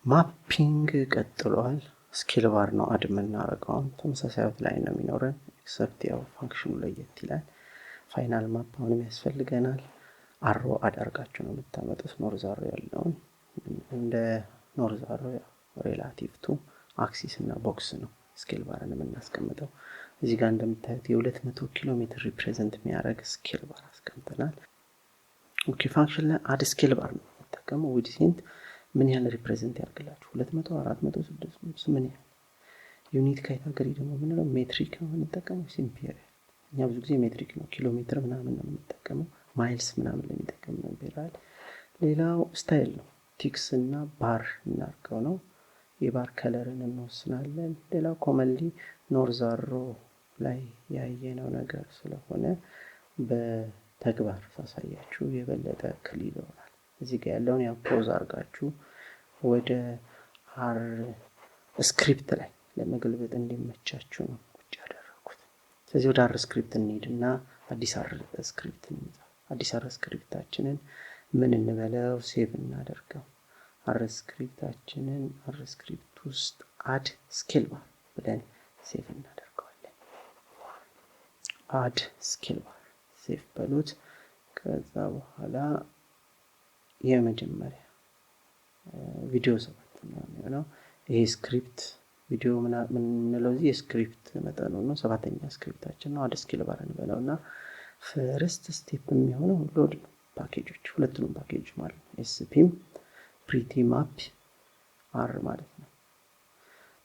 ማፒንግ ቀጥሏል። ስኬል ባር ነው አድ የምናደርገው። ተመሳሳይ አውትላይን ነው የሚኖረን ኤክሰፕት ያው ፋንክሽኑ ለየት ይላል። ፋይናል ማፕ አሁንም ያስፈልገናል። አሮ አዳርጋችሁ ነው የምታመጡት። ኖርዝ አሮ ያለውን እንደ ኖርዝ አሮ ሪላቲቭ ቱ አክሲስ እና ቦክስ ነው ስኬል ባርን የምናስቀምጠው። እዚህ ጋር እንደምታዩት የ200 ኪሎ ሜትር ሪፕሬዘንት የሚያደርግ ስኬል ባር አስቀምጠናል። ኦኬ ፋንክሽን ላይ አድ ስኬል ባር ነው የምንጠቀመው። ዊድ ሴንት ምን ያህል ሪፕሬዘንት ያደርግላችሁ 200 400 600 ምን ያህል ዩኒት ካቴጎሪ ደግሞ ምንለው ሜትሪክ ነው የምንጠቀመው። ኢምፔሪያል እኛ ብዙ ጊዜ ሜትሪክ ነው ኪሎ ሜትር ምናምን ነው የምንጠቀመው። ማይልስ ምናምን ለሚጠቀም ነው ኢምፔሪያል። ሌላው ስታይል ነው ቲክስ እና ባር እናርገው ነው። የባር ከለርን እንወስናለን። ሌላው ኮመንሊ ኖርዝ አሮ ላይ ያየነው ነገር ስለሆነ በተግባር ሳሳያችሁ የበለጠ ክሊር ይሆናል። እዚህ ጋር ያለውን ያው ፖዝ አድርጋችሁ ወደ አር ስክሪፕት ላይ ለመገልበጥ እንዲመቻችሁ ነው ቁጭ ያደረኩት። ስለዚህ ወደ አር ስክሪፕት እንሂድና አዲስ አር ስክሪፕት እንጻፍ። አዲስ አር ስክሪፕታችንን ምን እንበለው ሴቭ እናደርገው። አር ስክሪፕታችንን አር ስክሪፕት ውስጥ አድ ስኬል ባር ብለን ሴቭ እናደርገዋለን። አድ ስኬል ባር ሴቭ በሉት። ከዛ በኋላ የመጀመሪያ ቪዲዮ 7 ነው ይሄ ስክሪፕት ቪዲዮ ምን እንለው እዚህ ስክሪፕት መጠኑ ነው 7ኛ ስክሪፕታችን ነው። አድ ስኬል ባር እንበለውና ፈርስት ስቴፕ የሚሆነው ሎድ ፓኬጆች ሁለቱንም ፓኬጅ ማለት ነው ኤስፒም ፕሪቲ ማፕ አር ማለት ነው።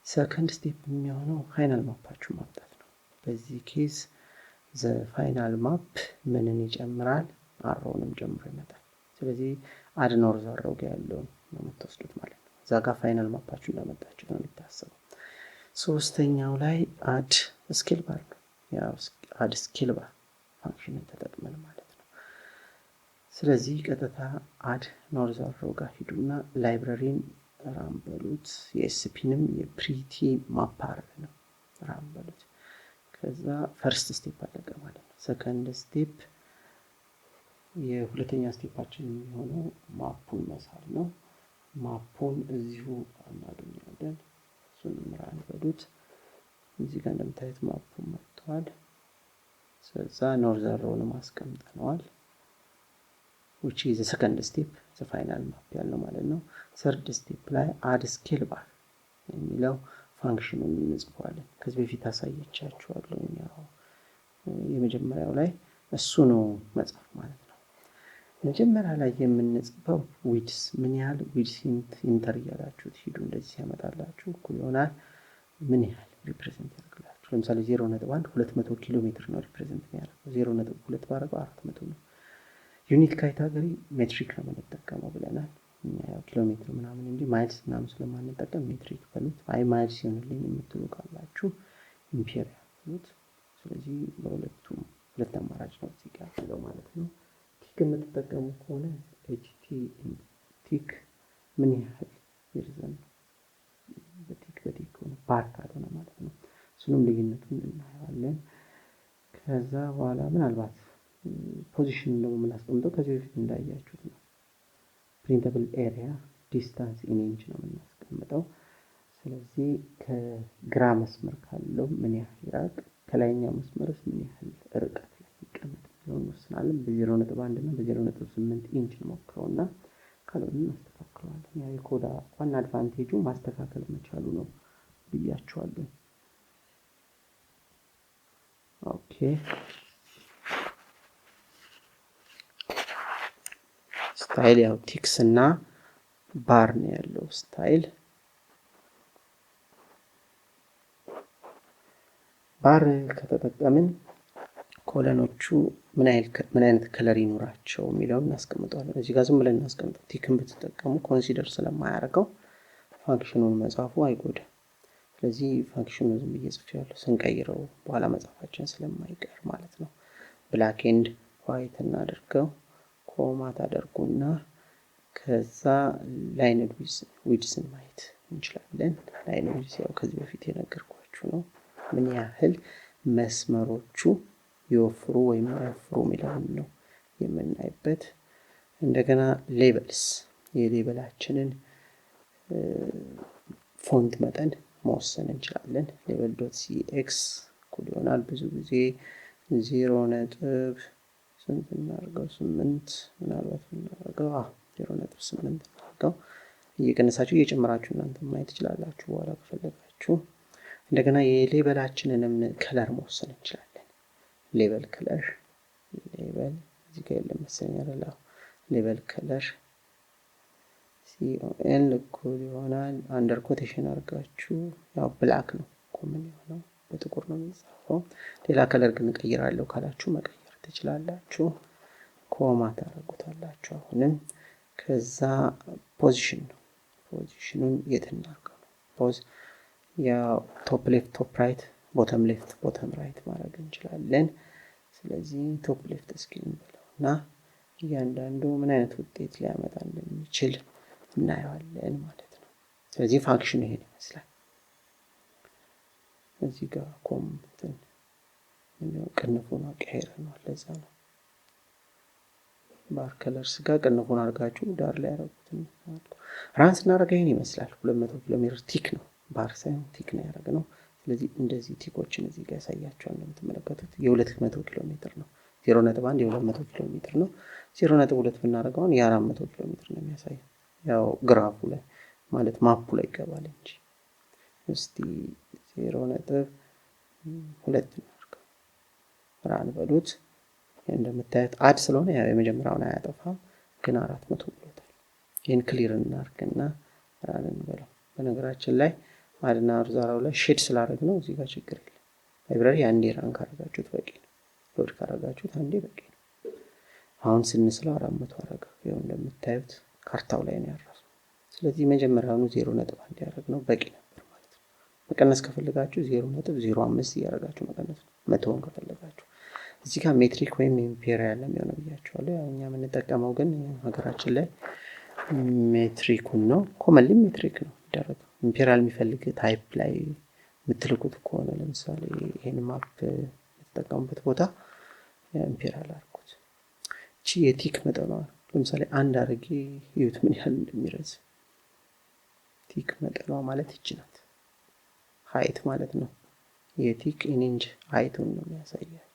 ሰከንድ ስቴፕ የሚሆነው ፋይናል ማፓችሁ ማምጣት ነው። በዚህ ኬዝ ዘ ፋይናል ማፕ ምንን ይጨምራል አሮንም ጨምሮ ይመጣል። ስለዚህ አድ ኖርዝ አሮ ጋር ያለው ነው የምትወስዱት ማለት ነው። እዛ ጋር ፋይናል ማፓችሁ እንዳመጣችሁ ነው የሚታሰበው። ሶስተኛው ላይ አድ ስኬል ባር ነው። ያው አድ ስኬል ባር ፋንክሽንን ተጠቅመን ማለት ነው። ስለዚህ ቀጥታ አድ ኖርዝ አሮ ጋር ሂዱና ላይብራሪን ራን በሉት። የኤስፒንም የፕሪቲ ማፓር ነው ራን በሉት። ከዛ ፈርስት ስቴፕ አለቀ ማለት ነው። ሰከንድ ስቴፕ የሁለተኛ ስቴፓችን የሚሆነው ማፑን መሳል ነው። ማፑን እዚሁ እናገኛለን። እሱንም ራን በሉት። እዚህ ጋር እንደምታዩት ማፑን መጥቷል። ስለዛ ኖርዝ አሮውን ማስቀምጠናል which is the second step the final map ያለው ማለት ነው። third step ላይ add scale bar የሚለው ፋንክሽኑን እንጽፋለን። ከዚህ በፊት አሳየቻችኋለሁ። ያው የመጀመሪያው ላይ እሱ ነው መጻፍ ማለት ነው። መጀመሪያ ላይ የምንጽፈው ዊድስ ምን ያህል ዊድስ ኢንተር ያላችሁ ሂዱ እንደዚህ ያመጣላችሁ እኩል ይሆናል ምን ያህል ሪፕሬዘንት ያደርግላችሁ። ለምሳሌ 0.1 200 ኪሎ ሜትር ነው ሪፕሬዘንት የሚያደርገው 0.2 ባረገው 400 ነው። ዩኒት ካቴጎሪ ሜትሪክ ነው የምንጠቀመው ብለናል። ያው ኪሎ ሜትር ምናምን እንጂ ማይልስ ምናምን ስለማንጠቀም ሜትሪክ በሉት። አይ ማይልስ ይሆንልኝ የምትሉ ካላችሁ ኢምፔሪያል በሉት። ስለዚህ በሁለቱም ሁለት አማራጭ ነው እዚህ ጋር ያለው ማለት ነው። ቲክ የምትጠቀሙ ከሆነ ኤችቲ ቲክ ምን ያህል ይርዘም በቲክ ሆነ ፓርት አለ ማለት ነው። እሱንም ልዩነቱን እናያለን። ከዛ በኋላ ምናልባት ፖዚሽን ደግሞ የምናስቀምጠው ከዚህ በፊት እንዳያችሁት ነው። ፕሪንተብል ኤሪያ ዲስታንስ ኢን ኢንች ነው የምናስቀምጠው። ስለዚህ ከግራ መስመር ካለው ምን ያህል ይራቅ ከላይኛው መስመርስ ምን ያህል ርቀት ላይ ይቀመጥ ነው እንወስናለን። በ0.1 እና በ0.8 ኢንች እንሞክረውና ካልሆነ እናስተካክለዋለን። ያው የኮዳ ዋና አድቫንቴጁ ማስተካከል መቻሉ ነው ብያችኋለሁ። ኦኬ ስታይል ያው ቲክስ እና ባር ነው ያለው ስታይል። ባር ከተጠቀምን ኮለኖቹ ምን አይነት ከለር ይኖራቸው የሚለውን እናስቀምጣለን። እዚህ ጋር ዝም ብለን እናስቀምጣለን። ቲክን ብትጠቀሙ ኮንሲደር ስለማያደርገው ፋንክሽኑን መጻፉ አይጎዳም። ስለዚህ ፋንክሽኑን ዝም ብዬ ጽፌያለሁ። ስንቀይረው በኋላ መጻፋችን ስለማይቀር ማለት ነው። ብላክ ኤንድ ዋይት እናደርገው ኮማ ታደርጉና ከዛ ላይን ዊድስን ማየት እንችላለን። ላይን ዊድስ ያው ከዚህ በፊት የነገርኳችሁ ነው። ምን ያህል መስመሮቹ ይወፍሩ ወይም አይወፍሩ የሚለውን ነው የምናይበት። እንደገና ሌበልስ የሌበላችንን ፎንት መጠን መወሰን እንችላለን። label.cx እኩል ይሆናል ብዙ ጊዜ 0 ስንት እናድርገው 8 ምናልባት እናድርገው 0.8 እናድርገው። እየቀነሳችሁ እየጨመራችሁ እናንተ ማየት ትችላላችሁ በኋላ ከፈለጋችሁ። እንደገና የሌበላችንንም ከለር መወሰን እንችላለን። ሌበል ከለር ሌበል እዚህ ጋር የለም መሰለኝ አይደል? ሌበል ከለር CON እኩል ይሆናል አንደር ኮቴሽን አድርጋችሁ ያው ብላክ ነው ኮመን የሆነው በጥቁር ነው የሚጻፈው። ሌላ ከለር ግን ቀይራለሁ ካላችሁ መቀየር ትችላላችሁ። ኮማ ታደርጉታላችሁ። አሁንም ከዛ ፖዚሽን ነው። ፖዚሽኑን የት እናድርገው ነው? ፖዝ ያው ቶፕ ሌፍት ቶፕ ራይት ቦተም ሌፍት ቦተም ራይት ማድረግ እንችላለን። ስለዚህ ቶፕ ሌፍት እስኪ እንበለውና እያንዳንዱ ምን አይነት ውጤት ሊያመጣ እንደሚችል እናየዋለን ማለት ነው። ስለዚህ ፋንክሽኑ ይሄን ይመስላል። እዚህ ጋር ኮምትን ነው ቅንፉን አቀያይረናል። ለዛ ነው ባር ከለርስ ጋር ቅንፉን አድርጋችሁ ዳር ላይ ያደረጉትን ራንስ እናደርገው ይሄን ይመስላል። 200 ኪሎ ሜትር ቲክ ነው ባር ሳይሆን ቲክ ነው ያደረግነው። ስለዚህ እንደዚህ ቲኮችን እዚህ ጋር ያሳያችኋል። እንደምትመለከቱት የ200 ኪሎ ሜትር ነው። 0.1 የ200 ኪሎ ሜትር ነው። 0.2 ብናደርገው የ400 ኪሎ ሜትር ነው የሚያሳየው። ያው ግራፉ ላይ ማለት ማፑ ላይ ይገባል እንጂ እስቲ 0.2 እናድርገው ራን በሉት። እንደምታዩት አድ ስለሆነ ያው የመጀመሪያውን አያጠፋም ግን 400 ብሎታል። ይሄን ክሊር እናርግና ራን እንበለው። በነገራችን ላይ አድና ርዛራው ላይ ሼድ ስላደረግነው እዚህ ጋር ችግር የለም። ላይብራሪ አንዴ ራን ካደረጋችሁት በቂ ነው። ሎድ ካደረጋችሁት አንዴ በቂ ነው። አሁን ስንስለው 400 አደረገ። ይሄው እንደምታዩት ካርታው ላይ ነው ያረፈው። ስለዚህ መጀመሪያውኑ 0.1 ያደረግነው በቂ ነበር ማለት ነው። መቀነስ ከፈለጋችሁ 0.05 ያደርጋችሁ መቀነስ ነው። 100ን ከፈለጋችሁ እዚህ ጋር ሜትሪክ ወይም ኢምፔሪያል ነው የሚሆነው ብያችኋለሁ። ያው እኛ የምንጠቀመው ግን ሀገራችን ላይ ሜትሪኩን ነው። ኮመንሊ ሜትሪክ ነው የሚደረገው። ኢምፔሪያል የሚፈልግ ታይፕ ላይ የምትልኩት ከሆነ ለምሳሌ ይሄን ማፕ የምትጠቀሙበት ቦታ ኢምፔሪያል አድርጉት። እቺ የቲክ መጠኗ ለምሳሌ አንድ አድርጌ ይዩት ምን ያህል እንደሚረዝም። ቲክ መጠኗ ማለት እቺ ናት። ሃይት ማለት ነው። የቲክ ኢንች ሃይቱን ነው የሚያሳያችሁ።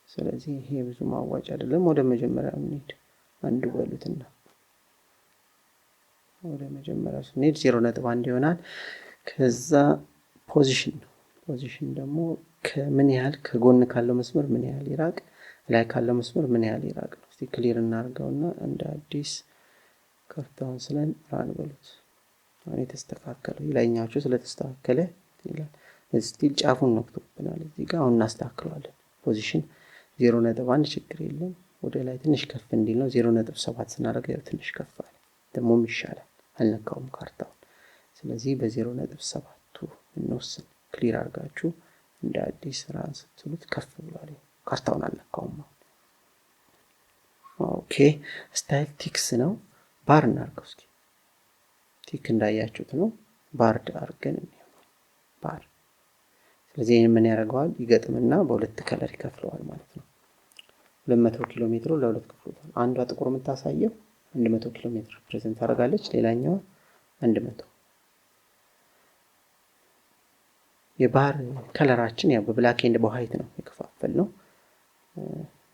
ስለዚህ ይሄ ብዙ ማዋጭ አይደለም። ወደ መጀመሪያው እንሂድ። አንዱ በሉትና ወደ መጀመሪያው ስንሄድ 0.1 ይሆናል። ከዛ ፖዚሽን ነው። ፖዚሽን ደግሞ ከምን ያህል ከጎን ካለው መስመር ምን ያህል ይራቅ፣ ላይ ካለው መስመር ምን ያህል ይራቅ ነው። እስቲ ክሊር እናርገውና እንደ አዲስ ከፍታውን ስለን ራን በሉት። አሁን የተስተካከለው ይላኛችሁ ስለተስተካከለ ይላል። እስቲ ጫፉን ነክቶብናል። እዚህ ጋር አሁን እናስተካክለዋለን። ፖዚሽን 0.1 ችግር የለም። ወደ ላይ ትንሽ ከፍ እንዲል ነው። 0.7 ስናደርገው ትንሽ ከፍ አለ። ደሞም ይሻላል። አልነካውም ካርታውን። ስለዚህ በ0.7 እንወስን። ክሊር አድርጋችሁ እንደ አዲስ ራን ስትሉት ከፍ ብሏል። ካርታውን አልነካውም። ኦኬ ስታይል ቲክስ ነው። ባር እናርገው እስኪ። ቲክ እንዳያችሁት ነው። ባር አድርገን ነው ባር። ስለዚህ ይሄን ምን ያደርገዋል? ይገጥምና በሁለት ከለር ይከፍለዋል ማለት ነው። 200 ኪሎ ሜትር ለሁለት ከፍሎታል። አንዷ ጥቁር የምታሳየው 100 ኪሎ ሜትር ፕሬዘንት አደርጋለች። ሌላኛው 100። የባር ከለራችን ያው በብላክ ኤንድ በዋይት ነው የከፋፈልነው።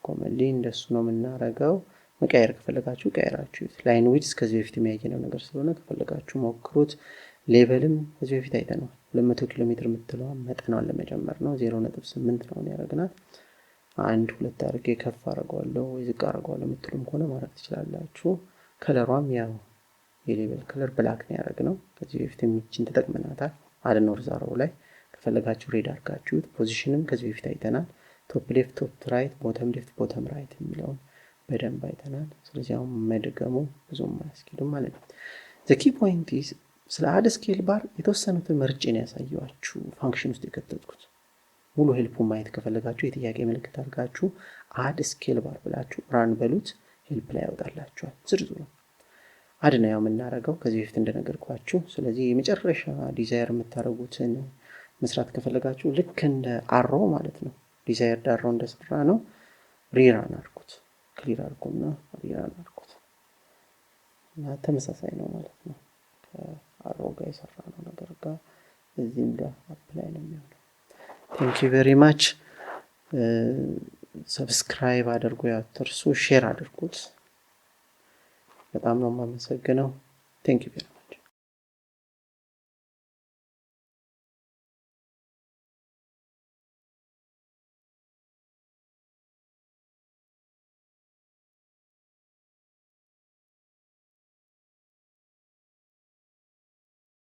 ኮመንሊ እንደሱ ነው የምናረጋው። መቀየር ከፈለጋችሁ ቀየራችሁ። ላይን ዊድዝ ከዚህ በፊት የሚያየነው ነገር ስለሆነ ከፈለጋችሁ ሞክሩት። ሌቨልም ከዚህ በፊት አይተነዋል። 200 ኪሎ ሜትር የምትለው መጠኗን ለመጨመር ነው። 0.8 ነው ያደረግናል። 1 2 አድርጌ ከፍ አደርገዋለሁ ወይ ዝቅ አደርገዋለሁ የምትሉም ከሆነ ማድረግ ትችላላችሁ። ከለሯም ያው የሌቨል ከለር ብላክ ነው ያደረግነው። ከዚህ በፊት የሚችን ተጠቅመናታል። አድኖር ዛራው ላይ ከፈለጋችሁ ሬድ አድርጋችሁት። ፖዚሽንም ከዚህ በፊት አይተናል። ቶፕ ሌፍት ቶፕ ራይት ቦተም ሌፍት ቦተም ራይት የሚለውን በደንብ አይተናል። ስለዚህ አሁን መድገሙ ብዙም አያስኬድም ማለት ነው። ዘ ኪ ፖይንት ኢዝ ስለ አድ ስኬል ባር የተወሰኑትን መርጬ ነው ያሳየኋችሁ ፋንክሽን ውስጥ የከተትኩት። ሙሉ ሄልፑን ማየት ከፈለጋችሁ የጥያቄ ምልክት አድርጋችሁ አድ ስኬል ባር ብላችሁ ራን በሉት። ሄልፕ ላይ ያወጣላችኋል ዝርዝሩ። አድ ነው የምናደርገው ከዚህ በፊት እንደነገርኳችሁ። ስለዚህ የመጨረሻ ዲዛይር የምታደርጉትን መስራት ከፈለጋችሁ ልክ እንደ አሮ ማለት ነው። ዲዛይር ዳሮ እንደሰራ ነው። ሪራን አድርጉት። ክሊር አድርጉና ሪራን አድርጉት። እና ተመሳሳይ ነው ማለት ነው። ከአሮው ጋር የሰራነው ነገር ጋር እዚህም ጋር አፕላይ ነው የሚሆነው። ቴንክ ዩ ቬሪ ማች። ሰብስክራይብ አድርጉ፣ አትርሱ፣ ሼር አድርጉት። በጣም ነው የማመሰግነው። ቴንክ ዩ